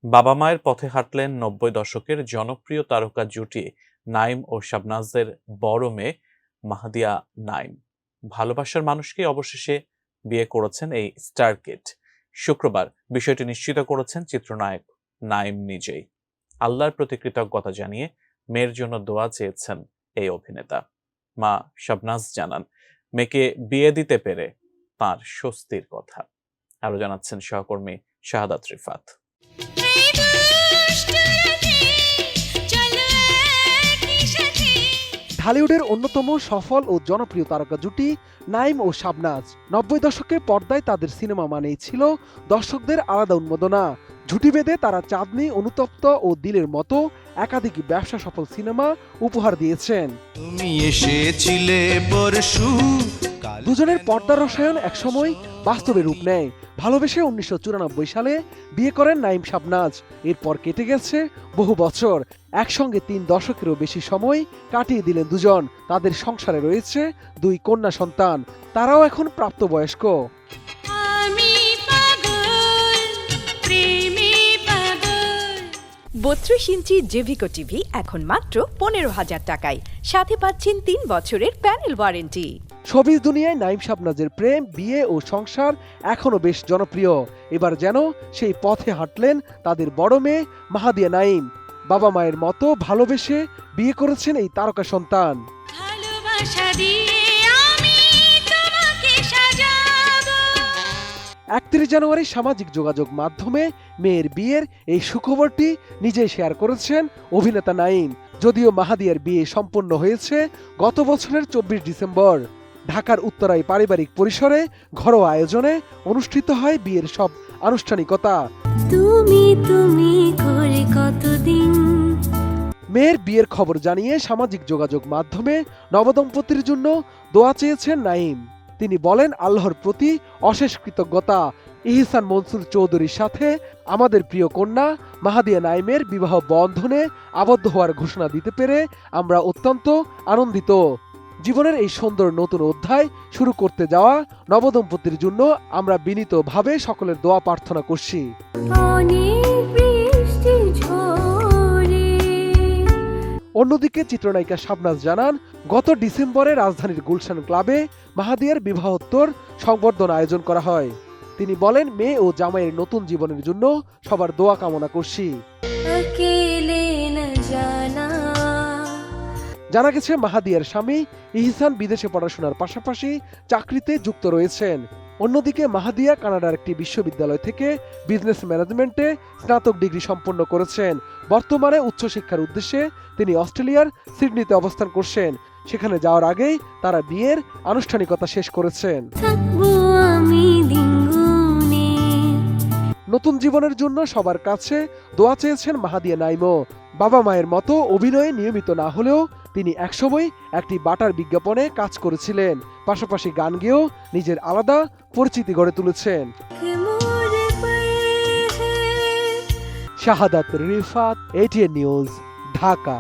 বাবা মায়ের পথে হাঁটলেন ৯০ দশকের জনপ্রিয় তারকা জুটি নাইম ও শাবনাজের বড় মেয়ে মাহদিয়া নাইম। ভালোবাসার মানুষকে অবশেষে বিয়ে করেছেন এই স্টার কিড। শুক্রবার বিষয়টি নিশ্চিত করেছেন চিত্রনায়ক নাইম নিজেই। আল্লাহর প্রতি কৃতজ্ঞতা জানিয়ে মেয়ের জন্য দোয়া চেয়েছেন এই অভিনেতা। মা শাবনাজ জানান, মেয়েকে বিয়ে দিতে পেরে তাঁর স্বস্তির কথা। আরো জানাচ্ছেন সহকর্মী শাহাদাত রিফাত। ঢালিউডের অন্যতম সফল ও জনপ্রিয় তারকা জুটি নাইম ও শাবনাজ। ৯০ দশকে পর্দায় তাদের সিনেমা মানেই ছিল দর্শকদের আলাদা উন্মাদনা। জুটি বেঁধে তারা চাঁদনি, অনুতপ্ত ও দিলের মতো একাধিক ব্যবসা সফল সিনেমা উপহার দিয়েছেন। তুমি এসেছিলে পরশু। দুজনের পর্দা রসায়ন একসময় বাস্তবে রূপ নেয়। ভালোবেসে ১৯৯৪ সালে বিয়ে করেন নাইম শাবনাজ। এরপর কেটে গেছে বহু বছর। একসঙ্গে ৩ দশকেরও বেশি সময় কাটিয়ে দিলেন দুজন। তাদের সংসারে রয়েছে ২ কন্যা সন্তান। তারাও এখন প্রাপ্তবয়স্ক। ৩২ ইঞ্চি জেভিকো টিভি এখন মাত্র ১৫,০০০ টাকায়, সাথে পাচ্ছেন ৩ বছরের প্যানেল ওয়ারেন্টি। শোবিজ দুনিয়ায় নাইম শাবনাজের প্রেম, বিয়ে ও সংসার এখনো বেশ জনপ্রিয়। এবার যেন সেই পথে হাঁটলেন তাদের বড় মেয়ে মাহদিয়া নাইম। বাবা মায়ের মতো ভালোবেসে বিয়ে করেছেন এই তারকা সন্তান। ৩১ জানুয়ারি সামাজিক যোগাযোগ মাধ্যমে মেয়ের বিয়ের এই সুখবরটি নিজেই শেয়ার করেছেন অভিনেতা নাইম। যদিও মাহদিয়ার বিয়ে সম্পন্ন হয়েছে গত বছরের ২৪ ডিসেম্বর। ঢাকার উত্তরায় পারিবারিক পরিসরে ঘরোয়া আয়োজনে অনুষ্ঠিত হয় বিয়ের সব আনুষ্ঠানিকতা। মেয়ের বিয়ের খবর জানিয়ে সামাজিক যোগাযোগ মাধ্যমে নবদম্পতির জন্য দোয়া চেয়েছেন নাইম। তিনি বলেন, আল্লাহর প্রতি অশেষ কৃতজ্ঞতা। ইহসান মনসুর চৌধুরীর সাথে আমাদের প্রিয় কন্যা মাহদিয়া নাইমের বিবাহ বন্ধনে আবদ্ধ হওয়ার ঘোষণা দিতে পেরে আমরা অত্যন্ত আনন্দিত। জীবনের এই সুন্দর নতুন অধ্যায় শুরু করতে যাওয়া নবদম্পতির জন্য আমরা বিনীতভাবে সকলের দোয়া প্রার্থনা করছি। অন্যদিকে চিত্রনায়িকা শাবনাজ জানান, গত ডিসেম্বরে রাজধানীর গুলশান ক্লাবে মাহদিয়ার বিবাহোত্তর সংবর্ধনা আয়োজন করা হয়। তিনি বলেন, মেয়ে ও জামাইয়ের নতুন জীবনের জন্য সবার দোয়া কামনা করছি। জানা গেছে মাহদিয়ার স্বামী ইহসান বিদেশে পড়াশোনার পাশাপাশি চাকরিতে যুক্ত রয়েছেন। অন্যদিকে মাহদিয়া কানাডার একটি বিশ্ববিদ্যালয় থেকে বিজনেস ম্যানেজমেন্টে স্নাতক ডিগ্রি সম্পন্ন করেছেন। বর্তমানে উচ্চশিক্ষার উদ্দেশ্যে তিনি অস্ট্রেলিয়ার সিডনিতে অবস্থান করছেন। সেখানে যাওয়ার আগেই তারা বিয়ের আনুষ্ঠানিকতা শেষ করেছেন। নতুন জীবনের জন্য সবার কাছে দোয়া চেয়েছেন মাহদিয়া নাইমও। বাবা মায়ের মতো অভিনয়ে নিয়মিত না হলেও তিনি একসময় একটি বাটার বিজ্ঞাপনে কাজ করেছিলেন। পাশাপাশি গান গেয়েও নিজের আলাদা পরিচিতি গড়ে তুলেছেন। শাহাদাত রিফাত, ATN নিউজ, ঢাকা।